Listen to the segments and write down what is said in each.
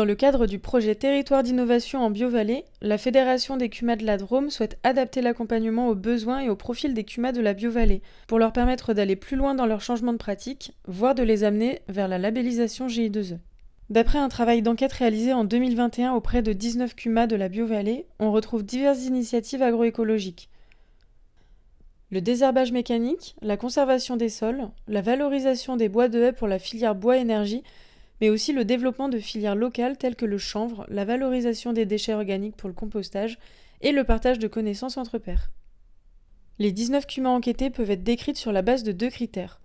Dans le cadre du projet Territoire d'innovation en Biovallée, la Fédération des CUMA de la Drôme souhaite adapter l'accompagnement aux besoins et au profil des CUMA de la Biovallée, pour leur permettre d'aller plus loin dans leur changement de pratique, voire de les amener vers la labellisation GI2E. D'après un travail d'enquête réalisé en 2021 auprès de 19 CUMA de la Biovallée, on retrouve diverses initiatives agroécologiques. Le désherbage mécanique, la conservation des sols, la valorisation des bois de haie pour la filière bois-énergie, mais aussi le développement de filières locales telles que le chanvre, la valorisation des déchets organiques pour le compostage et le partage de connaissances entre pairs. Les 19 CUMA enquêtés peuvent être décrites sur la base de 2 critères.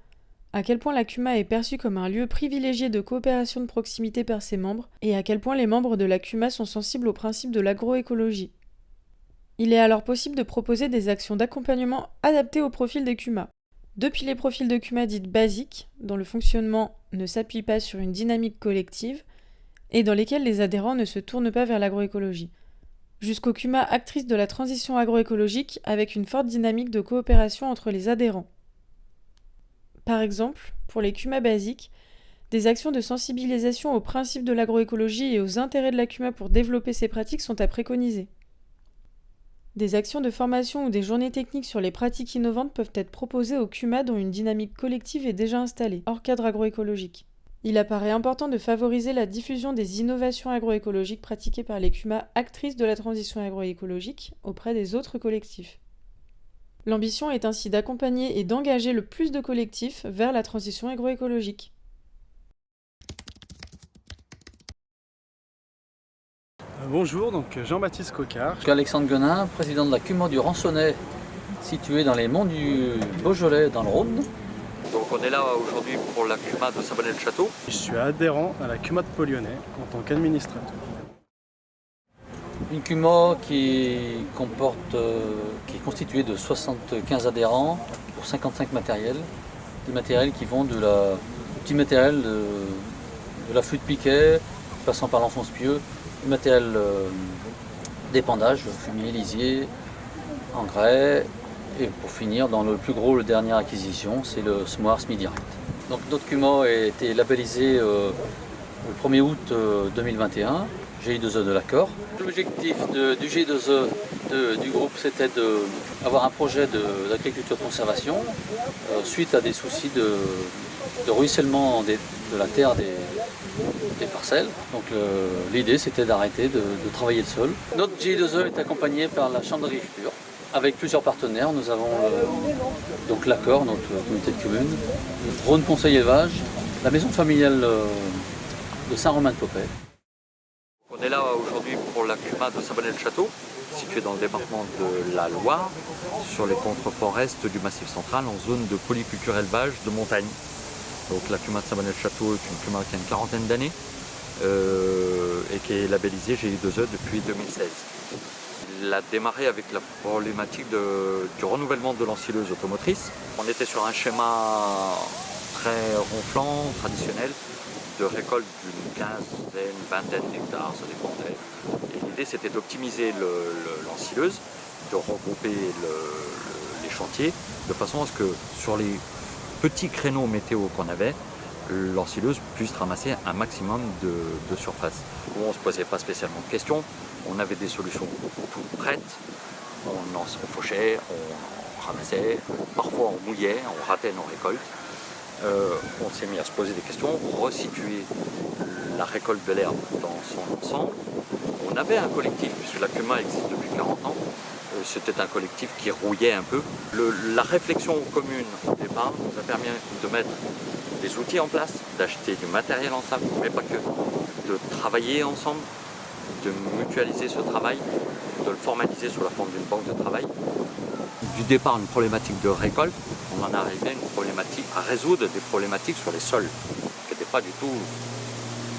À quel point la CUMA est perçue comme un lieu privilégié de coopération de proximité par ses membres, et à quel point les membres de la CUMA sont sensibles aux principes de l'agroécologie. Il est alors possible de proposer des actions d'accompagnement adaptées au profil des CUMA. Depuis les profils de CUMA dites basiques, dont le fonctionnement ne s'appuie pas sur une dynamique collective, et dans lesquels les adhérents ne se tournent pas vers l'agroécologie, jusqu'aux CUMA actrices de la transition agroécologique avec une forte dynamique de coopération entre les adhérents. Par exemple, pour les CUMA basiques, des actions de sensibilisation aux principes de l'agroécologie et aux intérêts de la CUMA pour développer ces pratiques sont à préconiser. Des actions de formation ou des journées techniques sur les pratiques innovantes peuvent être proposées aux CUMA dont une dynamique collective est déjà installée, hors cadre agroécologique. Il apparaît important de favoriser la diffusion des innovations agroécologiques pratiquées par les CUMA actrices de la transition agroécologique auprès des autres collectifs. L'ambition est ainsi d'accompagner et d'engager le plus de collectifs vers la transition agroécologique. Bonjour, donc Jean-Baptiste Coquard. Je suis Alexandre Guenin, président de la CUMA du Rançonnais, située dans les monts du Beaujolais, dans le Rhône. Donc on est là aujourd'hui pour la CUMA de Saint-Bonnet-le-Château. Je suis adhérent à la CUMA de Polionnais en tant qu'administrateur. Une CUMA qui est constituée de 75 adhérents pour 55 matériels. Des matériels qui vont du petit matériel de la flûte piquet, passant par l'enfonce-pieux, du matériel d'épandage, fumier, lisier, engrais, et pour finir, dans le plus gros, la dernière acquisition, c'est le semoir semi-direct. Donc notre CUMA a été labellisé le 1er août 2021, GI2E de l'accord. L'objectif du GI2E du groupe, c'était d'avoir un projet d'agriculture de conservation suite à des soucis de ruissellement de la terre des parcelles. Donc l'idée, c'était d'arrêter de travailler le sol. Notre GI2E est accompagné par la Chambre d'agriculture. Avec plusieurs partenaires, nous avons donc l'accord, notre comité de communes, Rhône Conseil Élevage, la maison familiale de Saint-Romain-de-Popet. On est là aujourd'hui pour la CUMA de Saint-Bonnet-le-Château, située dans le département de la Loire, sur les contreforts est du Massif central, en zone de polyculture élevage de montagne. Donc la CUMA de Saint-Bonnet-le-Château est une CUMA qui a une quarantaine d'années et qui est labellisée GI2E depuis 2016. Il a démarré avec la problématique du renouvellement de l'ensileuse automotrice. On était sur un schéma très ronflant, traditionnel, de récolte d'une quinzaine, vingtaine d'hectares, ça dépendait. Et l'idée, c'était d'optimiser l'ensileuse, de regrouper les chantiers, de façon à ce que sur les petits créneaux météo qu'on avait, l'ensileuse puisse ramasser un maximum de surface. On ne se posait pas spécialement de questions, on avait des solutions toutes prêtes, on fauchait, on ramassait, parfois on mouillait, on ratait nos récoltes. On s'est mis à se poser des questions, resituer la récolte de l'herbe dans son ensemble. On avait un collectif, puisque la CUMA existe depuis 40 ans, c'était un collectif qui rouillait un peu. La réflexion commune au départ nous a permis de mettre des outils en place, d'acheter du matériel ensemble, mais pas que, de travailler ensemble, de mutualiser ce travail, de le formaliser sous la forme d'une banque de travail. Du départ, une problématique de récolte, on en est arrivé à une problématique, à résoudre des problématiques sur les sols, qui n'étaient pas du tout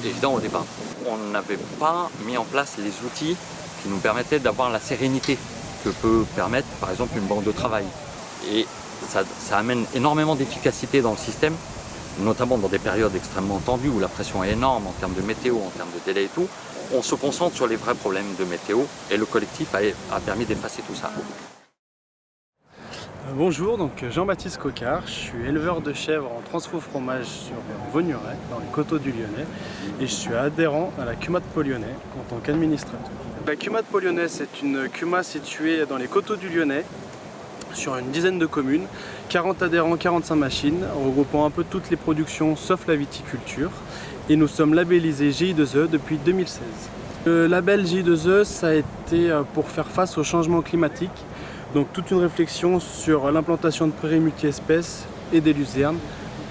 évidents au départ. On n'avait pas mis en place les outils qui nous permettaient d'avoir la sérénité que peut permettre par exemple une banque de travail. Et ça amène énormément d'efficacité dans le système, notamment dans des périodes extrêmement tendues où la pression est énorme en termes de météo, en termes de délai et tout. On se concentre sur les vrais problèmes de météo et le collectif a permis d'effacer tout ça. Bonjour, donc Jean-Baptiste Coquart, je suis éleveur de chèvres en transfo fromage sur Vaugneray, dans les coteaux du Lyonnais, et je suis adhérent à la CUMA de Pau-Lyonnais en tant qu'administrateur. La CUMA de Pau-Lyonnais, c'est une CUMA située dans les coteaux du Lyonnais, sur une dizaine de communes, 40 adhérents, 45 machines, regroupant un peu toutes les productions sauf la viticulture, et nous sommes labellisés GI2E depuis 2016. Le label GI2E, ça a été pour faire face au changement climatique. Donc toute une réflexion sur l'implantation de prairies multi-espèces et des luzernes.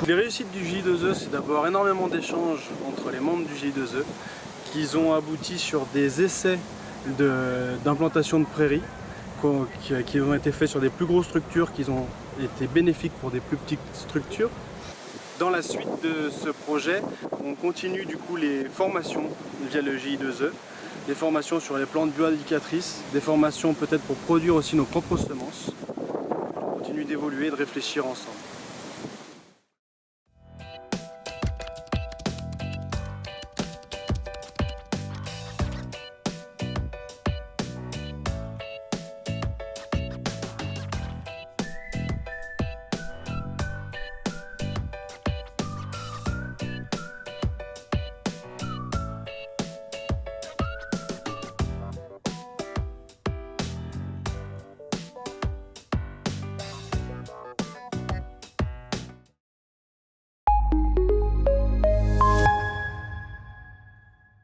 Les réussites du GI2E, c'est d'abord énormément d'échanges entre les membres du GI2E qui ont abouti sur des essais d'implantation de prairies qui ont été faits sur des plus grosses structures qui ont été bénéfiques pour des plus petites structures. Dans la suite de ce projet, on continue du coup les formations via le GI2E. Des formations sur les plantes bioindicatrices, des formations peut-être pour produire aussi nos propres semences. On continue d'évoluer et de réfléchir ensemble.